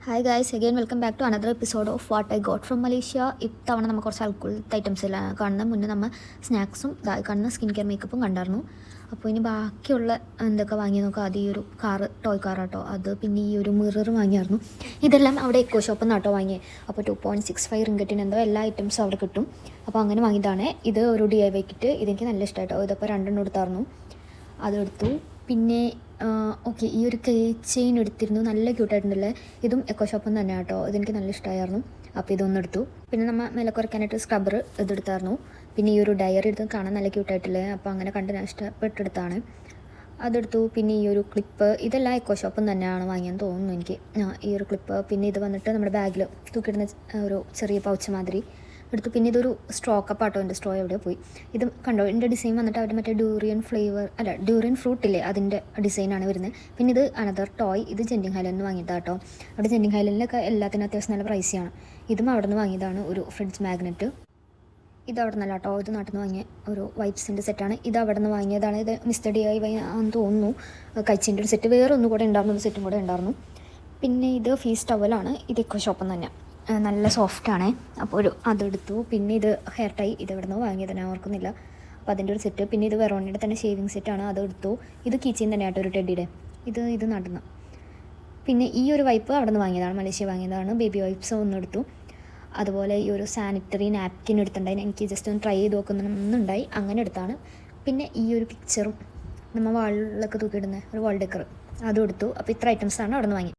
Hi guys, again welcome back to another episode of what I got from Malaysia. ഇത്തവണ നമ്മൾ കുറച്ച് അൽക്കുലത്തെ items എല്ലാം കാണുന്ന മുന്നേ നമ്മൾ സ്നാക്സും കാണുന്ന സ്കിൻ കെയർ മേക്കപ്പും കണ്ടായിരുന്നു. അപ്പോൾ ഇനി ബാക്കിയുള്ള എന്തൊക്കെ വാങ്ങി നോക്കാം. ആദ്യം ഈ ഒരു ടോയ് കാറാട്ടോ, അത് പിന്നെ ഈ ഒരു മിറർ വാങ്ങിയായിരുന്നു. ഇതെല്ലാം അവിടെ എക്കോ ഷോപ്പിൽ നിന്നാട്ടോ വാങ്ങിയത്. അപ്പോൾ 2.65 റിങ്കറ്റിന് എന്തോ എല്ലാ ഐറ്റംസും അവിടെ കിട്ടും. അപ്പോൾ അങ്ങനെ വാങ്ങിയതാണ്. ഇത് ഒരു DIY കിറ്റ്. ഇതെനിക്ക് നല്ല ഇഷ്ടമായിട്ടോ. ഇതിപ്പോൾ 2 എടുത്തായിരുന്നു, അതെടുത്തു. പിന്നെ ഓക്കെ, ഈ ഒരു ചെയിൻ എടുത്തിരുന്നു, നല്ല ക്യൂട്ടായിട്ടുണ്ടല്ലേ. ഇതും എക്കോ ഷോപ്പിൽ നിന്ന് തന്നെ കേട്ടോ. ഇതെനിക്ക് നല്ല ഇഷ്ടമായിരുന്നു. അപ്പോൾ ഇതൊന്നും എടുത്തു. പിന്നെ നമ്മൾ മേലെ കുറയ്ക്കാനായിട്ട് സ്ക്രബ്ബർ ഇതെടുത്തായിരുന്നു. പിന്നെ ഈ ഒരു ഡയറി എടുത്ത് കാണാൻ നല്ല ക്യൂട്ടായിട്ടില്ലേ. അപ്പോൾ അങ്ങനെ കണ്ട് ഞാൻ ഇഷ്ടപ്പെട്ടെടുത്താണ്, അതെടുത്തു. പിന്നെ ഈ ഒരു ക്ലിപ്പ്, ഇതെല്ലാം എക്കോ ഷോപ്പിൽ നിന്ന് തന്നെയാണ് വാങ്ങിയെന്ന് തോന്നുന്നു എനിക്ക്. ഈ ഒരു ക്ലിപ്പ്, പിന്നെ ഇത് വന്നിട്ട് നമ്മുടെ ബാഗിൽ തൂക്കിയിടുന്ന ഒരു ചെറിയ പൗച്ച് മാതിരി എടുത്തു. പിന്നെ ഇതൊരു സ്ട്രോ കപ്പാട്ടോ, എൻ്റെ സ്ട്രോ എവിടെയോ പോയി. ഇത് കണ്ടോ, എൻ്റെ ഡിസൈൻ വന്നിട്ട് അവർ മറ്റേ ഡ്യൂറിയൻ ഫ്രൂട്ട് ഇല്ലേ, അതിൻ്റെ ഡിസൈനാണ് വരുന്നത്. പിന്നെ ഇത് അനദർ ടോയ്, ഇത് ജെൻറ്റിങ് ഹൈലൻഡിൽ നിന്ന് വാങ്ങിയതാട്ടോ. അവിടെ ജെൻറ്റിങ് ഹൈലൻഡിലൊക്കെ എല്ലാത്തിനും അത്യാവശ്യം നല്ല പ്രൈസിയാണ്. ഇതും അവിടെ നിന്ന് വാങ്ങിയതാണ്, ഒരു ഫ്രിഡ്ജ് മാഗ്നറ്റ്. ഇത് അവിടെ നിന്നല്ല കേട്ടോ, ഇത് നാട്ടിൽ നിന്ന് വാങ്ങിയ ഒരു വൈപ്സിൻ്റെ സെറ്റാണ്. ഇത് അവിടെ നിന്ന് വാങ്ങിയതാണ്. ഇത് മിസ്റ്റർ DIY ആണെന്ന് തോന്നുന്നു. കഴിച്ചിൻ്റെ ഒരു സെറ്റ്, വേറെ ഒന്നും കൂടെ ഉണ്ടായിരുന്നു, ഒരു സെറ്റും കൂടെ ഉണ്ടായിരുന്നു. പിന്നെ ഇത് ഫീസ് ടവലാണ്. ഇത് എക്കോ ഷോപ്പിൽ നിന്ന് തന്നെ, നല്ല സോഫ്റ്റാണ്. അപ്പോൾ അതെടുത്തു. പിന്നെ ഇത് ഹെയർ ടൈ, ഇത് എവിടെ നിന്ന് വാങ്ങിയത് ഞാൻ ഓർക്കുന്നില്ല. അപ്പോൾ അതിൻ്റെ ഒരു സെറ്റ്. പിന്നെ ഇത് വെറോണിയുടെ തന്നെ ഷേവിങ് സെറ്റാണ്, അതെടുത്തു. ഇത് കീച്ചെയിൻ തന്നെ ആട്ടോ, ഒരു ടെഡിയുടെ. ഇത് നടന്നു. പിന്നെ ഈ ഒരു വൈപ്പ് അവിടെ നിന്ന് വാങ്ങിയതാണ്, മലേഷ്യ വാങ്ങിയതാണ്. ബേബി വൈപ്സ് ഒന്നെടുത്തു. അതുപോലെ ഈ ഒരു സാനിറ്ററി നാപ്കിൻ എടുത്തിട്ടുണ്ടായി. എനിക്ക് ജസ്റ്റ് ഒന്ന് ട്രൈ ചെയ്ത് നോക്കുന്നുണ്ടായി, അങ്ങനെ എടുത്താണ്. പിന്നെ ഈ ഒരു പിക്ചറും നമ്മൾ വാളിലൊക്കെ തൂക്കിയിടുന്ന ഒരു വാൾ ഡെക്കർ, അതും എടുത്തു. അപ്പോൾ ഇത്ര ഐറ്റംസാണ് അവിടെ നിന്ന് വാങ്ങി.